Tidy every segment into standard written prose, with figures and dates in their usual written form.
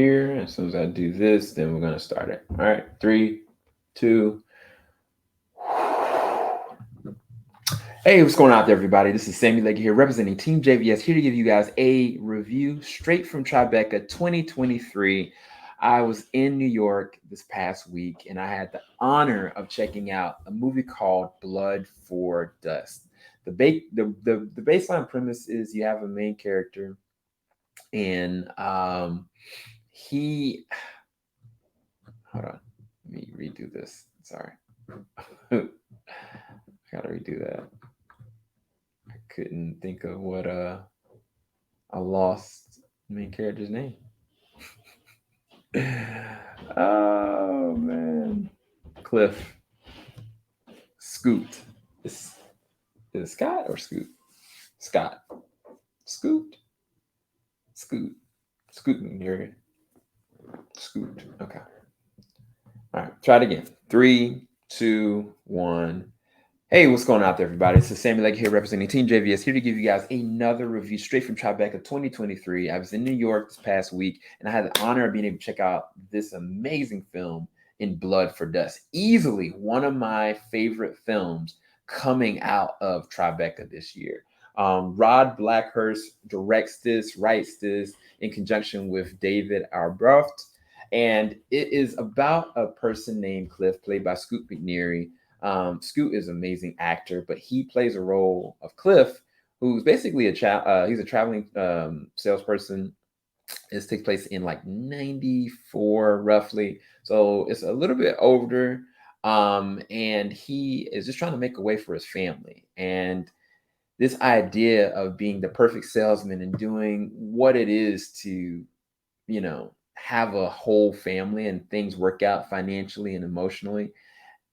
here. As soon as I do this, then we're gonna start it. All right, 3, 2. Hey, what's going on there, everybody? This is Sammy Leggy here, representing Team JVS, here to give you guys a review straight from Tribeca 2023. I was in New York this past week, and I had the honor of checking out a movie called Blood for Dust. The baseline premise is you have a main character, and he hold on, let me redo this. Sorry. I gotta redo that. I couldn't think of what I lost main character's name. Oh man. Cliff. Scoot. Is it Scott or Scoot? Scott. Scoot. Scoot. Scooting here. Scoot. Okay. All right. Try it again. 3, 2, 1. Hey, what's going on out there, everybody? It's Sammy Lake here, representing Team JVS, here to give you guys another review straight from Tribeca 2023. I was in New York this past week, and I had the honor of being able to check out this amazing film, In Blood for Dust. Easily one of my favorite films coming out of Tribeca this year. Rod Blackhurst directs this, writes this in conjunction with David Arbroft, and it is about a person named Cliff, played by Scoot McNairy. Scoot is an amazing actor, but he plays a role of Cliff, who's basically he's a traveling salesperson. This takes place in like 94 roughly, so it's a little bit older. And he is just trying to make a way for his family. And this idea of being the perfect salesman and doing what it is to, have a whole family and things work out financially and emotionally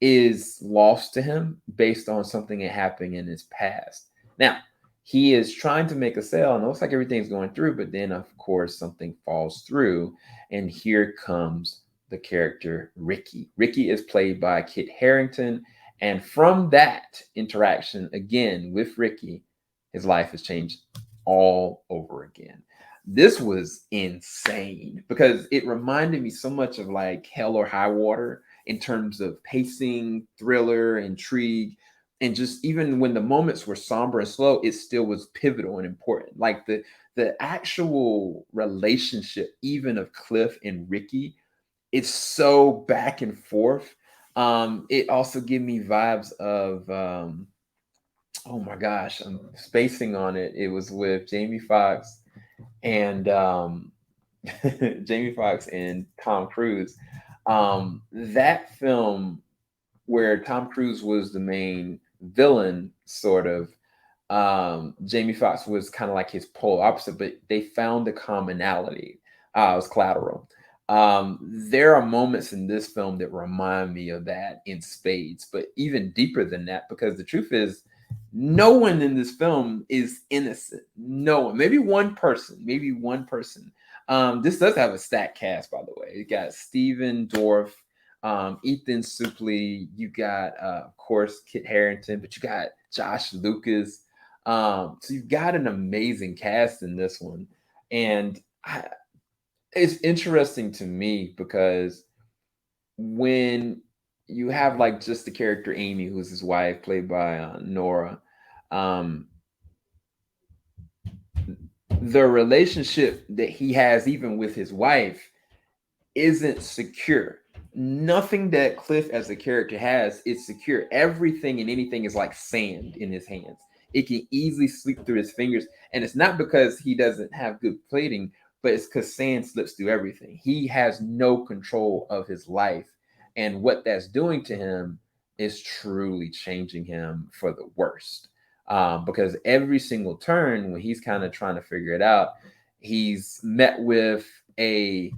is lost to him based on something that happened in his past. Now, he is trying to make a sale and it looks like everything's going through, but then, of course, something falls through. And here comes the character Ricky. Ricky is played by Kit Harington. And from that interaction, again, with Ricky, his life has changed all over again. This was insane because it reminded me so much of like Hell or High Water in terms of pacing, thriller, intrigue, and just even when the moments were somber and slow, it still was pivotal and important. Like the actual relationship, even of Cliff and Ricky, it's so back and forth. It also gave me vibes of oh my gosh, I'm spacing on it. It was with Jamie Foxx and Jamie Foxx and Tom Cruise. That film where Tom Cruise was the main villain, sort of. Jamie Foxx was kind of like his polar opposite, but they found a commonality. It was Collateral. There are moments in this film that remind me of that in spades, but even deeper than that, because the truth is, no one in this film is innocent. No one. Maybe one person. Maybe one person. This does have a stat cast, by the way. You got Stephen Dorff, Ethan Suplee. You got, of course, Kit Harington, but you got Josh Lucas. So you've got an amazing cast in this one, and it's interesting to me because when you have like just the character Amy, who's his wife, played by Nora, um, the relationship that he has even with his wife isn't secure. Nothing that Cliff as a character has is secure. Everything and anything is like sand in his hands. It can easily slip through his fingers. And it's not because he doesn't have good plating, but it's because sand slips through everything. He has no control of his life. And what that's doing to him is truly changing him for the worst. Because every single turn, when he's kind of trying to figure it out, he's met with a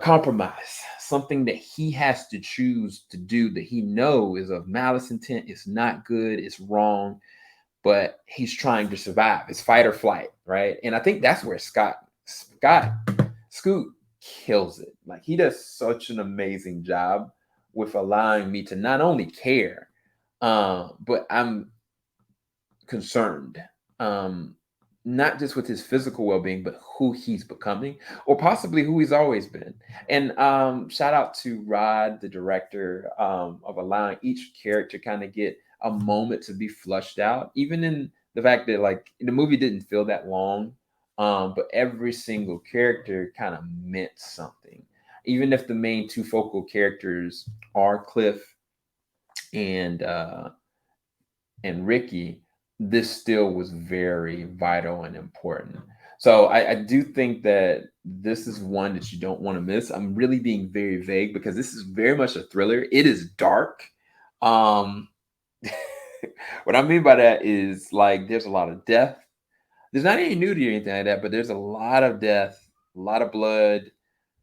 compromise, something that he has to choose to do that he knows is of malice intent. It's not good. It's wrong, but he's trying to survive. It's fight or flight, right? And I think that's where Scoot kills it. Like he does such an amazing job with allowing me to not only care, but I'm concerned. not just with his physical well-being, but who he's becoming, or possibly who he's always been. And shout out to Rod, the director, of allowing each character kind of get a moment to be flushed out, even in the fact that like the movie didn't feel that long, but every single character kind of meant something. Even if the main two focal characters are Cliff and Ricky, this still was very vital and important. So I do think that this is one that you don't want to miss. I'm really being very vague because this is very much a thriller. It is dark. Um, what I mean by that is like there's a lot of death. There's not any nudity or anything like that, but there's a lot of death, a lot of blood,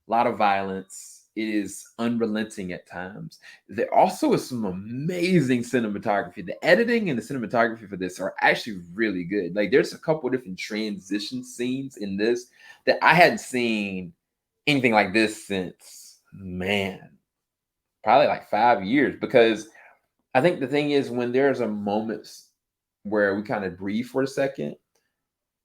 a lot of violence. It is unrelenting at times. There also is some amazing cinematography. The editing and the cinematography for this are actually really good. Like there's a couple of different transition scenes in this that I hadn't seen anything like this since, man, probably like 5 years. Because I think the thing is when there's a moments where we kind of breathe for a second,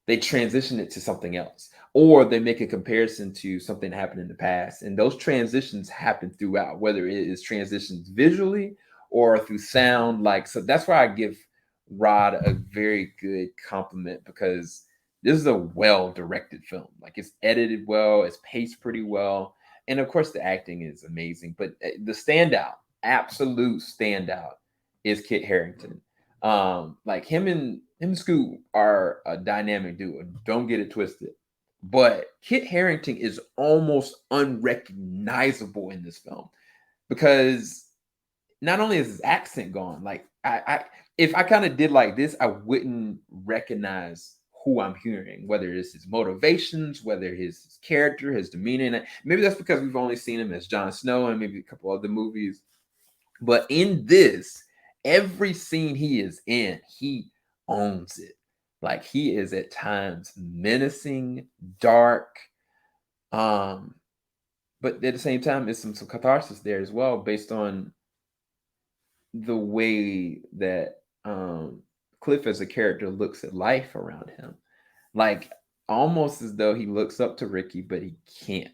they transition it to something else, or they make a comparison to something that happened in the past. And those transitions happen throughout, whether it is transitions visually or through sound. Like, so that's why I give Rod a very good compliment, because this is a well-directed film. Like it's edited well, it's paced pretty well. And of course the acting is amazing, but the standout, absolute standout is Kit Harington. Like him and Scoot are a dynamic duo. Don't get it twisted. But Kit Harington is almost unrecognizable in this film because not only is his accent gone, like I if I kind of did like this, I wouldn't recognize who I'm hearing, whether it's his motivations, whether his character, his demeanor. And maybe that's because we've only seen him as Jon Snow and maybe a couple other movies. But in this, every scene he is in, he owns it. Like he is at times menacing, dark, but at the same time, there's some catharsis there as well, based on the way that Cliff as a character looks at life around him. Like almost as though he looks up to Ricky, but he can't.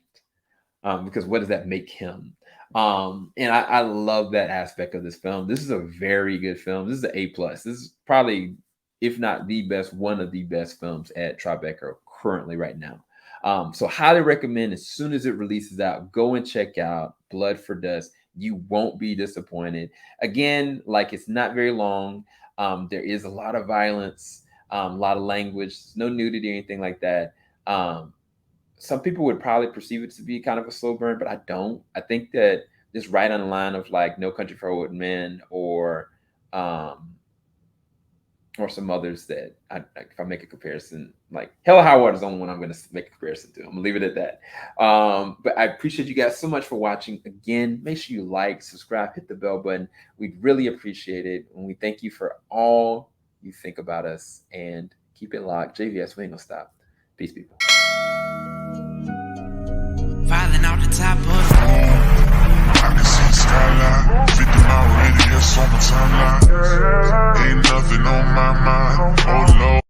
Because what does that make him? And I love that aspect of this film. This is a very good film. This is an A+. This is probably, if not the best, one of the best films at Tribeca currently right now. So highly recommend as soon as it releases out, go and check out Blood for Dust. You won't be disappointed. Again, like it's not very long. There is a lot of violence, a lot of language, no nudity or anything like that. Some people would probably perceive it to be kind of a slow burn, but I don't. I think that it's right on the line of like No Country for Old Men or some others that if I make a comparison, like Hell or High Water is the only one I'm going to make a comparison to. I'm going to leave it at that. But I appreciate you guys so much for watching. Again, make sure you like, subscribe, hit the bell button. We'd really appreciate it. And we thank you for all you think about us, and keep it locked. JVS, we ain't gonna stop. Peace, people. Falling out the top of I can see the skyline, 50 mile radius on my timeline. Ain't nothing on my mind, oh Lord.